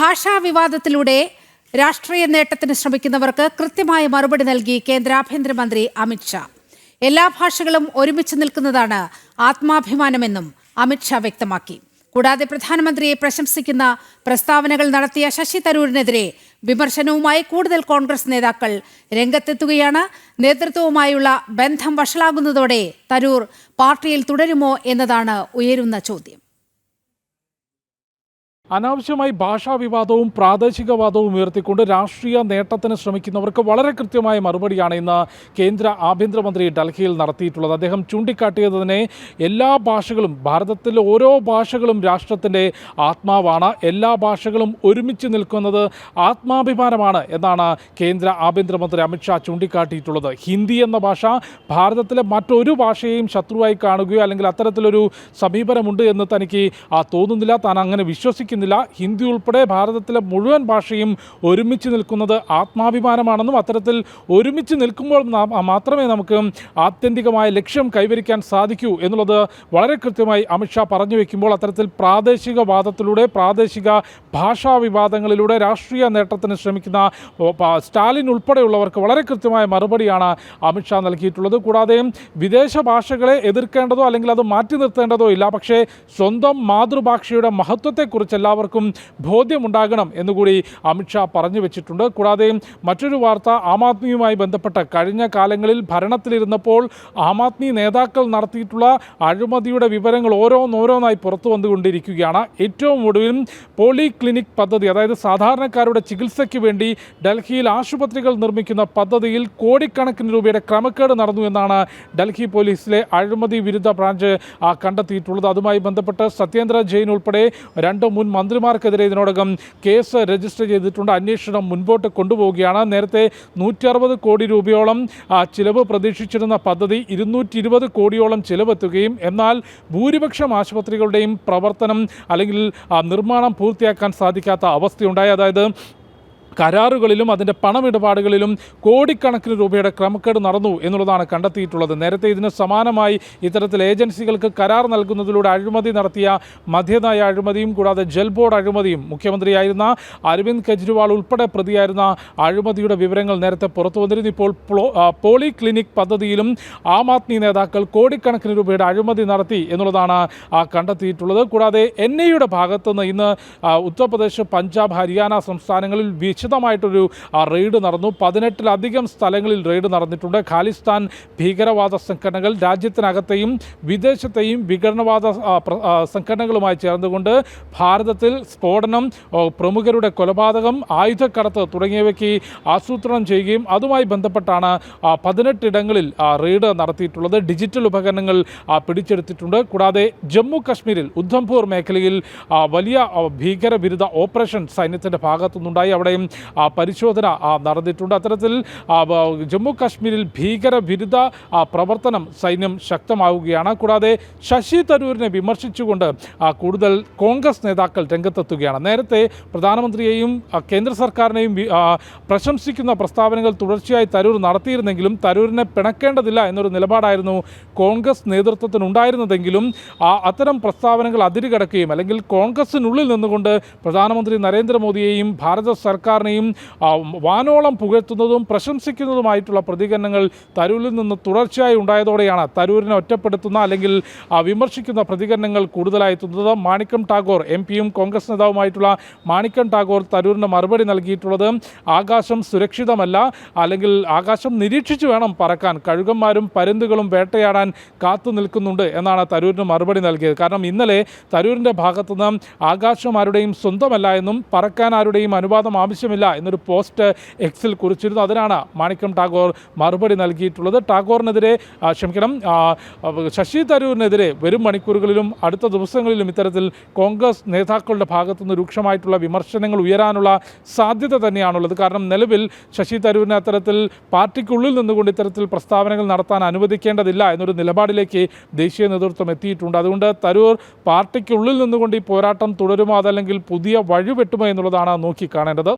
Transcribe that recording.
ഭാഷാ വിവാദത്തിലൂടെ രാഷ്ട്രീയ നേട്ടത്തിന് ശ്രമിക്കുന്നവർക്ക് കൃത്യമായ മറുപടി നൽകി കേന്ദ്ര ആഭ്യന്തരമന്ത്രി അമിത്ഷാ. എല്ലാ ഭാഷകളും ഒരുമിച്ച് നിൽക്കുന്നതാണ് ആത്മാഭിമാനമെന്നും അമിത്ഷാ വ്യക്തമാക്കി. കൂടാതെ പ്രധാനമന്ത്രിയെ പ്രശംസിക്കുന്ന പ്രസ്താവനകൾ നടത്തിയ ശശി തരൂരിനെതിരെ വിമർശനവുമായി കൂടുതൽ കോൺഗ്രസ് നേതാക്കൾ രംഗത്തെത്തുകയാണ്. നേതൃത്വവുമായുള്ള ബന്ധം വഷളാകുന്നതോടെ തരൂർ പാർട്ടിയിൽ തുടരുമോ എന്നതാണ് ഉയരുന്ന ചോദ്യം. അനാവശ്യമായി ഭാഷാ വിവാദവും പ്രാദേശികവാദവും ഉയർത്തിക്കൊണ്ട് രാഷ്ട്രീയ നേട്ടത്തിന് ശ്രമിക്കുന്നവർക്ക് വളരെ കൃത്യമായ മറുപടിയാണ് ഇന്ന് കേന്ദ്ര ആഭ്യന്തരമന്ത്രി ഡൽഹിയിൽ നടത്തിയിട്ടുള്ളത്. അദ്ദേഹം ചൂണ്ടിക്കാട്ടിയതിനെ എല്ലാ ഭാഷകളും, ഭാരതത്തിലെ ഓരോ ഭാഷകളും രാഷ്ട്രത്തിൻ്റെ ആത്മാവാണ്, എല്ലാ ഭാഷകളും ഒരുമിച്ച് നിൽക്കുന്നത് ആത്മാഭിമാനമാണ് എന്നാണ് കേന്ദ്ര ആഭ്യന്തരമന്ത്രി അമിത്ഷാ ചൂണ്ടിക്കാട്ടിയിട്ടുള്ളത്. ഹിന്ദി എന്ന ഭാഷ ഭാരതത്തിലെ മറ്റൊരു ഭാഷയെയും ശത്രുവായി കാണുകയോ അല്ലെങ്കിൽ അത്തരത്തിലൊരു സമീപനമുണ്ട് എന്ന് തനിക്ക് തോന്നുന്നില്ല, താൻ അങ്ങനെ വിശ്വസിക്കുന്നില്ല. ഹിന്ദി ഉൾപ്പെടെ ഭാരതത്തിലെ മുഴുവൻ ഭാഷയും ഒരുമിച്ച് നിൽക്കുന്നത് ആത്മാഭിമാനമാണെന്നും അത്തരത്തിൽ ഒരുമിച്ച് നിൽക്കുമ്പോൾ മാത്രമേ നമുക്ക് ആത്യന്തികമായ ലക്ഷ്യം കൈവരിക്കാൻ സാധിക്കൂ എന്നുള്ളത് വളരെ കൃത്യമായി അമിത്ഷാ പറഞ്ഞു വയ്ക്കുമ്പോൾ അത്തരത്തിൽ പ്രാദേശികവാദത്തിലൂടെ, പ്രാദേശിക ഭാഷാ വിവാദങ്ങളിലൂടെ രാഷ്ട്രീയ നേട്ടത്തിന് ശ്രമിക്കുന്ന സ്റ്റാലിൻ ഉൾപ്പെടെയുള്ളവർക്ക് വളരെ കൃത്യമായ മറുപടിയാണ് അമിത്ഷാ നൽകിയിട്ടുള്ളത്. കൂടാതെ വിദേശ ഭാഷകളെ എതിർക്കേണ്ടതോ അല്ലെങ്കിൽ അത് മാറ്റി നിർത്തേണ്ടതോ ഇല്ല, പക്ഷേ സ്വന്തം മാതൃഭാഷയുടെ മഹത്വത്തെക്കുറിച്ച് എല്ലാവർക്കും ബോധ്യമുണ്ടാകണം എന്നുകൂടി അമിത്ഷാ പറഞ്ഞു വെച്ചിട്ടുണ്ട്. കൂടാതെ മറ്റൊരു വാർത്ത ആം ആദ്മിയുമായി ബന്ധപ്പെട്ട കഴിഞ്ഞ കാലങ്ങളിൽ ഭരണത്തിലിരുന്നപ്പോൾ ആം ആദ്മി നേതാക്കൾ നടത്തിയിട്ടുള്ള അഴിമതിയുടെ വിവരങ്ങൾ ഓരോന്നോരോന്നായി പുറത്തു വന്നുകൊണ്ടിരിക്കുകയാണ്. ഏറ്റവും ഒടുവിൽ പോളി ക്ലിനിക് പദ്ധതി, അതായത് സാധാരണക്കാരുടെ ചികിത്സയ്ക്ക് വേണ്ടി ഡൽഹിയിൽ ആശുപത്രികൾ നിർമ്മിക്കുന്ന പദ്ധതിയിൽ കോടിക്കണക്കിന് രൂപയുടെ ക്രമക്കേട് നടന്നു എന്നാണ് ഡൽഹി പോലീസിലെ അഴിമതി വിരുദ്ധ ബ്രാഞ്ച് കണ്ടെത്തിയിട്ടുള്ളത്. അതുമായി ബന്ധപ്പെട്ട് സത്യേന്ദ്ര ജെയിൻ ഉൾപ്പെടെ 2 മുൻ മന്ത്രിമാർക്കെതിരെ ഇതിനോടകം കേസ് രജിസ്റ്റർ ചെയ്തിട്ടുണ്ട്. അന്വേഷണം മുൻപോട്ട് കൊണ്ടുപോവുകയാണ്. നേരത്തെ 160 കോടി രൂപയോളം ചിലവ് പ്രതീക്ഷിച്ചിരുന്ന പദ്ധതി 220 കോടിയോളം ചിലവെത്തുകയും എന്നാൽ ഭൂരിപക്ഷം ആശുപത്രികളുടെയും പ്രവർത്തനം അല്ലെങ്കിൽ നിർമ്മാണം പൂർത്തിയാക്കാൻ സാധിക്കാത്ത അവസ്ഥയുണ്ടായി. അതായത് കരാറുകളിലും അതിൻ്റെ പണമിടപാടുകളിലും കോടിക്കണക്കിന് രൂപയുടെ ക്രമക്കേട് നടന്നു എന്നുള്ളതാണ് കണ്ടെത്തിയിട്ടുള്ളത്. നേരത്തെ ഇതിന് സമാനമായി ഇത്തരത്തിൽ ഏജൻസികൾക്ക് കരാർ നൽകുന്നതിലൂടെ അഴിമതി നടത്തിയ മദ്യനയ അഴിമതിയും കൂടാതെ ജൽ ബോർഡ് അഴിമതിയും, മുഖ്യമന്ത്രിയായിരുന്ന അരവിന്ദ് കെജ്രിവാൾ ഉൾപ്പെടെ പ്രതിയായിരുന്ന അഴിമതിയുടെ വിവരങ്ങൾ നേരത്തെ പുറത്തു വന്നിരുന്നു. ഇപ്പോൾ പോളി ക്ലിനിക് പദ്ധതിയിലും ആം ആദ്മി നേതാക്കൾ കോടിക്കണക്കിന് രൂപയുടെ അഴിമതി നടത്തി എന്നുള്ളതാണ് കണ്ടെത്തിയിട്ടുള്ളത്. കൂടാതെ NIAയുടെ ഭാഗത്തുനിന്ന് ഇന്ന് ഉത്തർപ്രദേശ്, പഞ്ചാബ്, ഹരിയാന സംസ്ഥാനങ്ങളിൽ വിശദമായിട്ടൊരു റെയ്ഡ് നടന്നു. 18-ലധികം സ്ഥലങ്ങളിൽ റെയ്ഡ് നടന്നിട്ടുണ്ട്. ഖാലിസ്ഥാൻ ഭീകരവാദ സംഘടനകൾ രാജ്യത്തിനകത്തെയും വിദേശത്തെയും വിഘടനവാദ സംഘടനകളുമായി ചേർന്നുകൊണ്ട് ഭാരതത്തിൽ സ്ഫോടനം, പ്രമുഖരുടെ കൊലപാതകം, ആയുധക്കടത്ത് തുടങ്ങിയവയ്ക്ക് ആസൂത്രണം ചെയ്യുകയും അതുമായി ബന്ധപ്പെട്ടാണ് 18 ഇടങ്ങളിൽ റെയ്ഡ് നടത്തിയിട്ടുള്ളത്. ഡിജിറ്റൽ ഉപകരണങ്ങൾ പിടിച്ചെടുത്തിട്ടുണ്ട്. കൂടാതെ ജമ്മു കശ്മീരിൽ ഉദ്ധംപൂർ മേഖലയിൽ വലിയ ഭീകരവിരുദ്ധ ഓപ്പറേഷൻ സൈന്യത്തിൻ്റെ ഭാഗത്തുനിന്നുണ്ടായി. അവിടെയും പരിശോധന നടന്നിട്ടുണ്ട്. അത്തരത്തിൽ ജമ്മു കാശ്മീരിൽ ഭീകരവിരുദ്ധ പ്രവർത്തനം സൈന്യം ശക്തമാവുകയാണ്. കൂടാതെ ശശി തരൂരിനെ വിമർശിച്ചുകൊണ്ട് കൂടുതൽ കോൺഗ്രസ് നേതാക്കൾ രംഗത്തെത്തുകയാണ്. നേരത്തെ പ്രധാനമന്ത്രിയെയും കേന്ദ്ര സർക്കാരിനെയും പ്രശംസിക്കുന്ന പ്രസ്താവനകൾ തുടർച്ചയായി തരൂർ നടത്തിയിരുന്നെങ്കിലും തരൂരിനെ പിണക്കേണ്ടതില്ല എന്നൊരു നിലപാടായിരുന്നു കോൺഗ്രസ് നേതൃത്വത്തിനുണ്ടായിരുന്നതെങ്കിലും അത്തരം പ്രസ്താവനകൾ അതിരുകടക്കുകയും അല്ലെങ്കിൽ കോൺഗ്രസിനുള്ളിൽ നിന്നുകൊണ്ട് പ്രധാനമന്ത്രി നരേന്ദ്രമോദിയെയും ഭാരത സർക്കാരിനെയും വാനോളം പുകഴ്ത്തുന്നതും പ്രശംസിക്കുന്നതുമായിട്ടുള്ള പ്രതികരണങ്ങൾ തരൂരിൽ നിന്ന് തുടർച്ചയായി ഉണ്ടായതോടെയാണ് തരൂരിനെ ഒറ്റപ്പെടുത്തുന്ന അല്ലെങ്കിൽ വിമർശിക്കുന്ന പ്രതികരണങ്ങൾ കൂടുതലായി എത്തുന്നത്. മാണിക്കം ടാഗോർ MP-യും കോൺഗ്രസ് നേതാവുമായിട്ടുള്ള മാണിക്കം ടാഗോർ തരൂരിന് മറുപടി നൽകിയിട്ടുള്ളത് ആകാശം സുരക്ഷിതമല്ല, അല്ലെങ്കിൽ ആകാശം നിരീക്ഷിച്ചു വേണം പറക്കാൻ, കഴുകന്മാരും പരുന്തുകളും വേട്ടയാടാൻ കാത്തു നിൽക്കുന്നുണ്ട് എന്നാണ് തരൂരിന് മറുപടി നൽകിയത്. കാരണം ഇന്നലെ തരൂരിൻ്റെ ഭാഗത്തുനിന്ന് ആകാശം ആരുടെയും സ്വന്തമല്ല എന്നും പറക്കാൻ ആരുടെയും അനുവാദം ആവശ്യമില്ല എന്നൊരു പോസ്റ്റ് എക്സിൽ കുറിച്ചിരുന്നു. അതിനാണ് മാണിക്കം ടാഗോർ മറുപടി നൽകിയിട്ടുള്ളത്. ശശി തരൂരിനെതിരെ വരും മണിക്കൂറുകളിലും അടുത്ത ദിവസങ്ങളിലും ഇത്തരത്തിൽ കോൺഗ്രസ് നേതാക്കളുടെ ഭാഗത്തുനിന്ന് രൂക്ഷമായിട്ടുള്ള വിമർശനങ്ങൾ ഉയരാനുള്ള സാധ്യത തന്നെയാണുള്ളത്. കാരണം നിലവിൽ ശശി തരൂരിനെ അത്തരത്തിൽ പാർട്ടിക്കുള്ളിൽ നിന്നുകൊണ്ട് ഇത്തരത്തിൽ പ്രസ്താവനകൾ നടത്താൻ അനുവദിക്കേണ്ടതില്ല എന്നൊരു നിലപാടിലേക്ക് ദേശീയ നേതൃത്വം എത്തിയിട്ടുണ്ട്. അതുകൊണ്ട് തരൂർ പാർട്ടിക്കുള്ളിൽ നിന്നുകൊണ്ട് ഈ പോരാട്ടം തുടരുമോ അതല്ലെങ്കിൽ പുതിയ വഴിവെട്ടുമോ എന്നുള്ളതാണ് നോക്കിക്കാണേണ്ടത്.